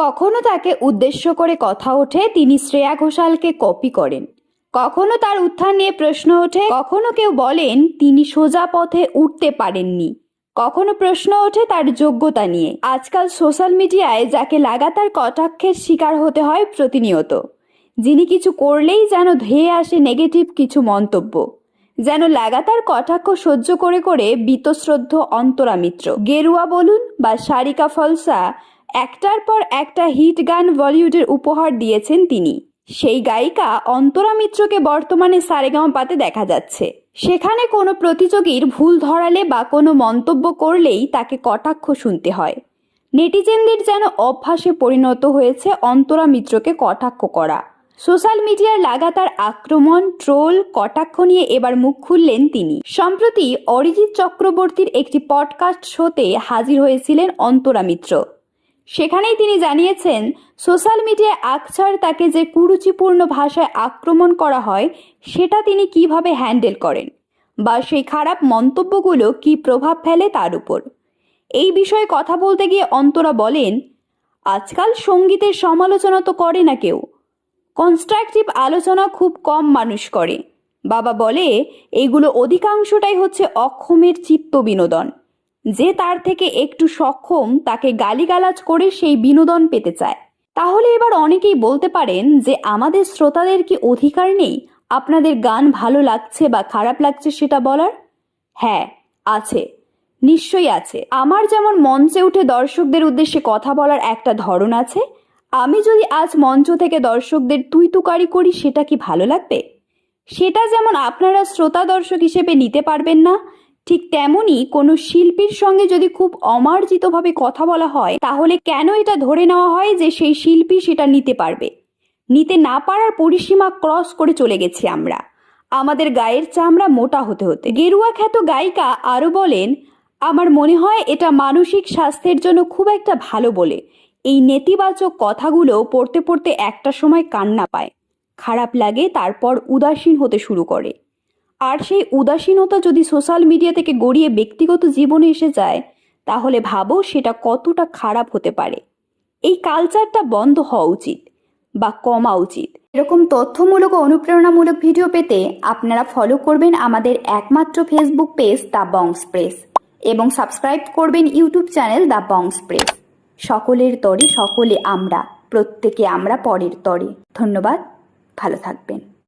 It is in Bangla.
কখনো তাকে উদ্দেশ্য করে কথা ওঠে তিনি শ্রেয়া ঘোষালকে কপি করেন, কখনো তার উত্থান নিয়ে প্রশ্ন ওঠে, কখনো কেউ বলেন তিনি সোজা পথে উঠতে পারেননি, কখনো প্রশ্ন ওঠে তার যোগ্যতা নিয়ে। আজকাল সোশ্যাল মিডিয়ায় যাকে লাগাতার কটাক্ষের শিকার হতে হয় প্রতিনিয়ত, যিনি কিছু করলেই যেন ধেয়ে আসে নেগেটিভ কিছু মন্তব্য, যেন লাগাতার কটাক্ষ সহ্য করে করে বীতশ্রদ্ধ অন্তরা মিত্র। গেরুয়া বলুন বা সারিকা ফলসা, একটার পর একটা হিট গান বলিউডের উপহার দিয়েছেন তিনি। সেই গায়িকা অন্তরা মিত্রকে বর্তমানে সারেগামাপাতে দেখা যাচ্ছে। সেখানে কোনো প্রতিযোগীর ভুল ধরালে বা কোনো মন্তব্য করলেই তাকে কটাক্ষ শুনতে হয়। নেটিজেনদের যেন অভ্যাসে পরিণত হয়েছে অন্তরা মিত্রকে কটাক্ষ করা। সোশ্যাল মিডিয়ার লাগাতার আক্রমণ, ট্রোল, কটাক্ষ নিয়ে এবার মুখ খুললেন তিনি। সম্প্রতি অরিজিৎ চক্রবর্তীর একটি পডকাস্ট শোতে হাজির হয়েছিলেন অন্তরা মিত্র। সেখানেই তিনি জানিয়েছেন, সোশ্যাল মিডিয়ায় আকছাড় তাকে যে কুরুচিপূর্ণ ভাষায় আক্রমণ করা হয় সেটা তিনি কিভাবে হ্যান্ডেল করেন, বা সেই খারাপ মন্তব্যগুলো কি প্রভাব ফেলে তার উপর। এই বিষয়ে কথা বলতে গিয়ে অন্তরা বলেন, আজকাল সঙ্গীতের সমালোচনা তো করে না কেউ, কনস্ট্রাকটিভ আলোচনা খুব কম মানুষ করে। বাবা বলে এগুলো অধিকাংশটাই হচ্ছে অক্ষমের চিত্ত বিনোদন। যে তার থেকে একটু সক্ষম তাকে গালিগালাজ করে সেই বিনোদন পেতে চায়। তাহলে এবার অনেকেই বলতে পারেন যে আমাদের শ্রোতাদের কি অধিকার নেই আপনাদের গান ভালো লাগছে বা খারাপ লাগছে সেটা বলার? হ্যাঁ, আছে, নিশ্চয়ই আছে। আমার যেমন মঞ্চে উঠে দর্শকদের উদ্দেশ্যে কথা বলার একটা ধরন আছে, আমি যদি আজ মঞ্চ থেকে দর্শকদের তুই তুকারি করি সেটা কি ভালো লাগবে? সেটা যেমন আপনারা শ্রোতা দর্শক হিসেবে নিতে পারবেন না, ঠিক তেমনি কোনো শিল্পীর সঙ্গে যদি খুব অমার্জিতভাবে কথা বলা হয় তাহলে কেন এটা ধরে নেওয়া হয় যে সেই শিল্পী সেটা নিতে পারবে? নিতে না পারার পরিসীমা ক্রস করে চলে গেছি আমরা, আমাদের গায়ের চামড়া মোটা হতে হতে। গেরুয়া খ্যাত গায়িকা আরও বলেন, আমার মনে হয় এটা মানসিক স্বাস্থ্যের জন্য খুব একটা ভালো বলে। এই নেতিবাচক কথাগুলো পড়তে পড়তে একটা সময় কান্না পায়, খারাপ লাগে, তারপর উদাসীন হতে শুরু করে। আর সেই উদাসীনতা যদি সোশ্যাল মিডিয়া থেকে গড়িয়ে ব্যক্তিগত জীবনে এসে যায় তাহলে ভাবো সেটা কতটা খারাপ হতে পারে। এই কালচারটা বন্ধ হওয়া উচিত বা কমা উচিত। এরকম তথ্যমূলক ও অনুপ্রেরণামূলক ভিডিও পেতে আপনারা ফলো করবেন আমাদের একমাত্র ফেসবুক পেজ দ্য বংস প্রেস এবং সাবস্ক্রাইব করবেন ইউটিউব চ্যানেল দ্য বংস প্রেস। সকলের তরে সকলে আমরা, প্রত্যেকে আমরা পরের তরে। ধন্যবাদ, ভালো থাকবেন।